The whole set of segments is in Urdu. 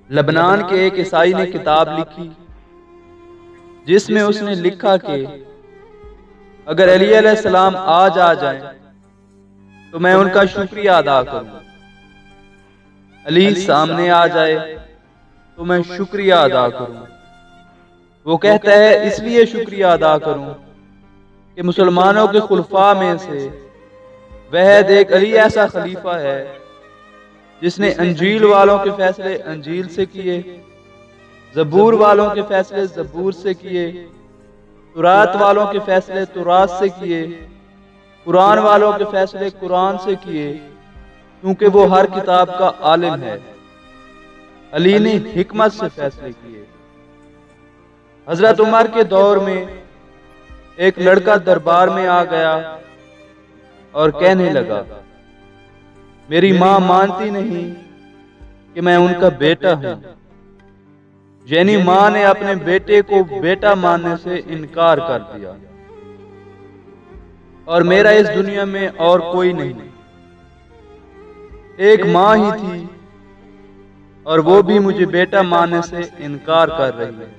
لبنان کے ایک عیسائی نے کتاب لکھی جس میں اس نے لکھا کہ اگر علی علیہ السلام آج آ جائیں تو میں ان کا شکریہ ادا کروں، علی سامنے آ جائے تو میں شکریہ ادا کروں۔ وہ کہتا ہے اس لیے شکریہ ادا کروں کہ مسلمانوں کے خلفاء میں سے وحید ایک علی ایسا خلیفہ ہے جس نے انجیل والوں کے فیصلے انجیل سے کیے، زبور والوں کے فیصلے زبور سے کیے، تورات والوں کے فیصلے تورات سے کیے، قرآن والوں کے فیصلے قرآن سے کیے، کیونکہ وہ ہر کتاب کا عالم ہے۔ علی نے حکمت سے فیصلے کیے۔ حضرت عمر کے دور میں ایک لڑکا دربار میں آ گیا اور کہنے لگا، میری ماں مانتی نہیں کہ میں ان کا بیٹا ہوں، یعنی ماں نے اپنے بیٹے کو بیٹا ماننے سے انکار کر دیا، اور میرا اس دنیا میں اور کوئی نہیں، ایک ماں ہی تھی اور وہ بھی مجھے بیٹا ماننے سے انکار کر رہی ہے۔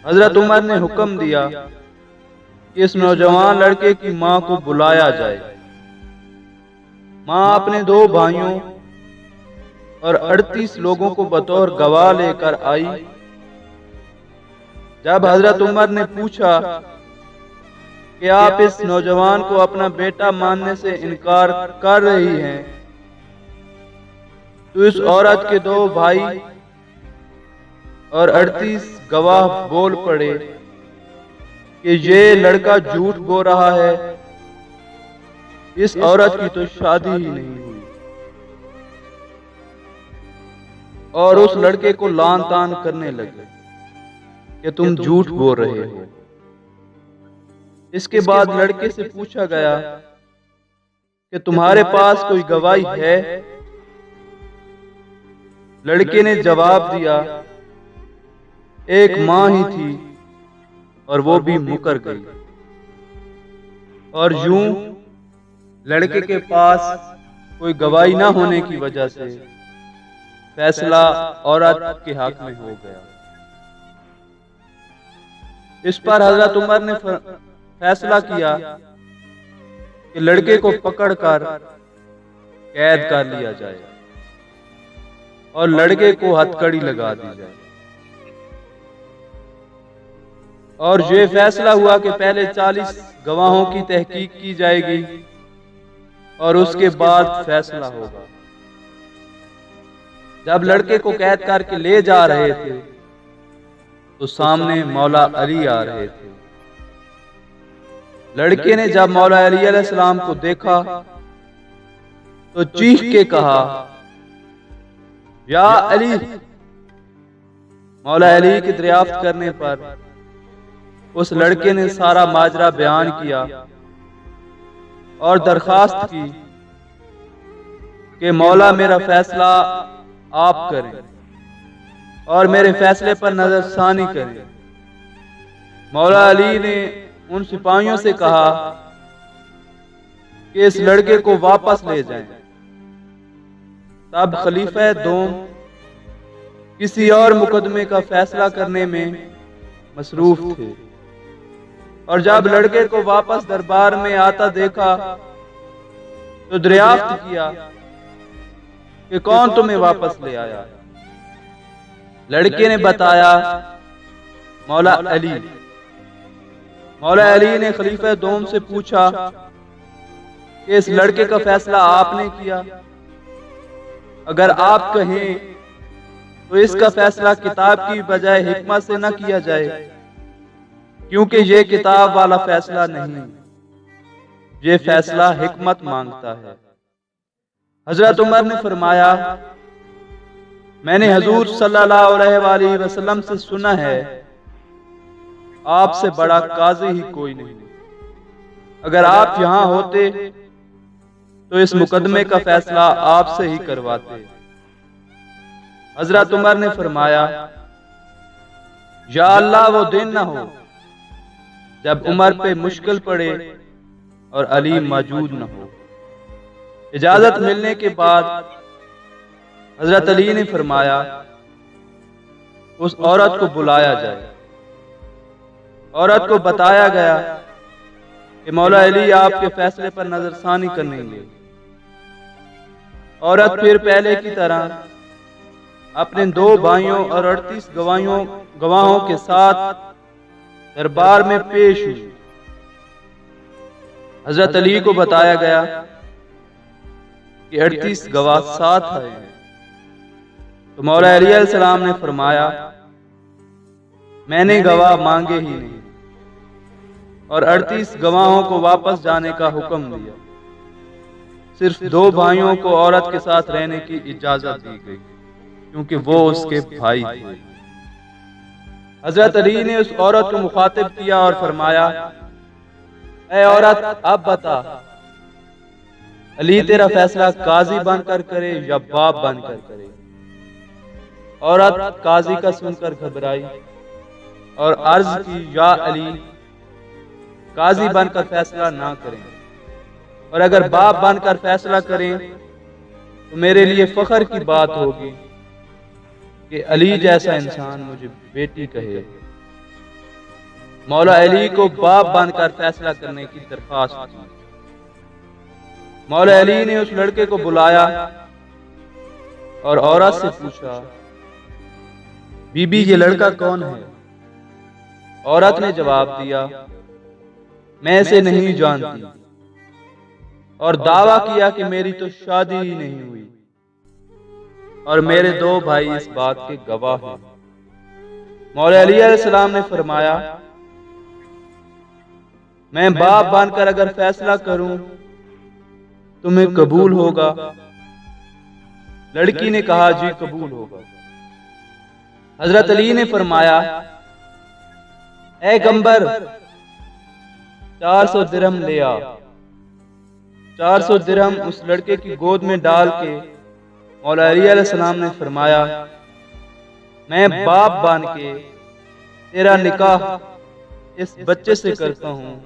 حضرت عمر نے حکم دیا کہ اس نوجوان لڑکے کی ماں کو بلایا جائے۔ ماں اپنے 2 بھائیوں اور 38 لوگوں کو بطور گواہ لے کر آئی۔ جب حضرت عمر نے پوچھا کہ آپ اس نوجوان کو اپنا بیٹا ماننے سے انکار کر رہی ہیں، تو اس عورت کے 2 بھائی اور 38 گواہ بول پڑے کہ یہ لڑکا جھوٹ بول رہا ہے، اس عورت کی تو شادی ہی نہیں ہوئی، اور اس لڑکے کو لان تان کرنے لگے کہ تم جھوٹ بول رہے ہو۔ اس کے بعد لڑکے سے پوچھا گیا کہ تمہارے پاس کوئی گواہی ہے؟ لڑکے نے جواب دیا، ایک ماں ہی تھی اور وہ بھی مکر گئی۔ اور یوں لڑکے کے پاس کوئی گواہی نہ ہونے کی وجہ سے فیصلہ عورت کے حق میں ہو گیا۔ اس پر حضرت عمر نے فیصلہ کیا کہ لڑکے کو پکڑ کر قید کر لیا جائے اور لڑکے کو ہتھکڑی لگا دی جائے، اور یہ فیصلہ ہوا کہ پہلے 40 گواہوں کی تحقیق کی جائے گی اور اس کے بعد فیصلہ ہوگا۔ جب لڑکے کو قید کر کے لے جا رہے تھے تو سامنے مولا علی آ رہے تھے۔ لڑکے نے جب مولا علی علیہ السلام کو دیکھا تو چیخ کے کہا، یا علی! مولا علی کی دریافت کرنے پر اس لڑکے نے سارا ماجرا بیان کیا اور درخواست کی کہ مولا میرا فیصلہ آپ کریں اور میرے فیصلے پر نظر ثانی کریں۔ مولا علی نے ان سپاہیوں سے کہا کہ اس لڑکے کو واپس لے جائیں۔ تب خلیفہ دوم کسی اور مقدمے کا فیصلہ کرنے میں مصروف تھے، اور جب لڑکے کو واپس دربار میں آتا دیکھا تو دریافت کیا کہ کون تمہیں واپس لے آیا؟ لڑکے نے بتایا، مولا علی۔ مولا علی نے خلیفہ دوم سے پوچھا کہ اس لڑکے کا فیصلہ آپ نے کیا؟ اگر آپ کہیں تو اس کا فیصلہ کتاب کی بجائے حکمت سے نہ کیا جائے، کیونکہ یہ کتاب والا فیصلہ نہیں، یہ فیصلہ حکمت مانگتا ہے۔ حضرت عمر نے فرمایا، میں نے حضور صلی اللہ علیہ وآلہ وسلم سے سنا ہے، آپ سے بڑا قاضی ہی کوئی نہیں۔ اگر آپ یہاں ہوتے تو اس مقدمے کا فیصلہ آپ سے ہی کرواتے۔ حضرت عمر نے فرمایا، یا اللہ وہ دن نہ ہو جب عمر پہ مشکل پڑے اور علی موجود نہ ہو۔ اجازت ملنے کے بعد حضرت علی نے فرمایا اس عورت کو بلایا جائے۔ عورت کو بتایا گیا کہ مولا علی آپ کے فیصلے پر نظر ثانی کریں گے۔ عورت پھر پہلے کی طرح اپنے 2 بھائیوں اور 38 گواہوں کے ساتھ دربار میں پیش ہوئی۔ حضرت علی کو بتایا گیا کہ 38 گواہ ساتھ آئے ہیں، تو مولا علی علیہ السلام نے فرمایا میں نے گواہ مانگے ہی نہیں، اور 38 گواہوں کو واپس جانے کا حکم دیا۔ صرف 2 بھائیوں کو عورت کے ساتھ رہنے کی اجازت دی گئی کیونکہ وہ اس کے بھائی تھے۔ حضرت علی نے اس عورت کو مخاطب کیا اور فرمایا اے عورت اب بتا، علی تیرا فیصلہ قاضی بن کر کرے یا باپ بن کر کرے؟ عورت قاضی کا سن کر گھبرائی اور عرض کی یا علی قاضی بن کر فیصلہ نہ کریں، اور اگر باپ بن کر فیصلہ کریں تو میرے لیے فخر کی بات ہوگی کہ علی جیسا انسان مجھے بیٹی کہے۔ مولا علی کو باپ بن کر فیصلہ کرنے کی درخواست کی۔ مولا علی نے اس لڑکے کو بلایا اور عورت سے پوچھا بی بی یہ لڑکا کون ہے؟ عورت نے جواب دیا میں اسے نہیں جانتی، اور دعویٰ کیا کہ میری تو شادی ہی نہیں ہوئی، اور میرے 2 بھائی اس بات کے گواہ ہیں۔ مولا علی علیہ السلام نے فرمایا میں باپ بن کر اگر فیصلہ کروں تمہیں قبول ہوگا؟ لڑکی نے کہا جی قبول ہوگا۔ حضرت علی نے فرمایا اے گنبر 400 درہم لے آ۔ 400 درہم اس لڑکے کی گود میں ڈال کے مولا علی علیہ السلام نے فرمایا میں باپ بن کے تیرا نکاح اس بچے سے کرتا ہوں،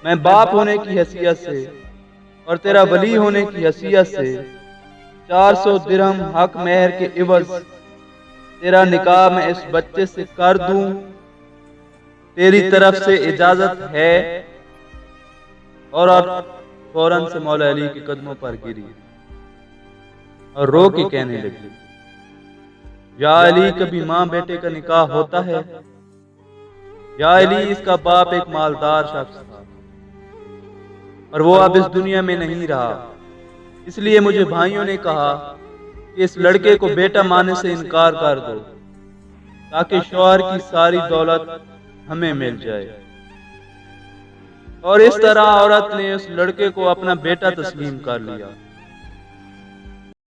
میں باپ ہونے کی حیثیت سے اور تیرا ولی ہونے کی حیثیت سے 400 درہم حق مہر کے عوض تیرا نکاح میں اس بچے سے کر دوں، تیری طرف سے اجازت ہے؟ اور فوراً سے مولا علی کے قدموں پر گری اور رو کے کہنے لگی یا علی کبھی ماں بیٹے کا نکاح ہوتا ہے؟ یا علی اس کا باپ ایک مالدار شخص تھا اور وہ اب اس دنیا میں نہیں رہا، اس لیے مجھے بھائیوں نے کہا کہ اس لڑکے کو بیٹا ماننے سے انکار کر دو تاکہ شوہر کی ساری دولت ہمیں مل جائے۔ اور اس طرح عورت نے اس لڑکے کو اپنا بیٹا تسلیم کر لیا۔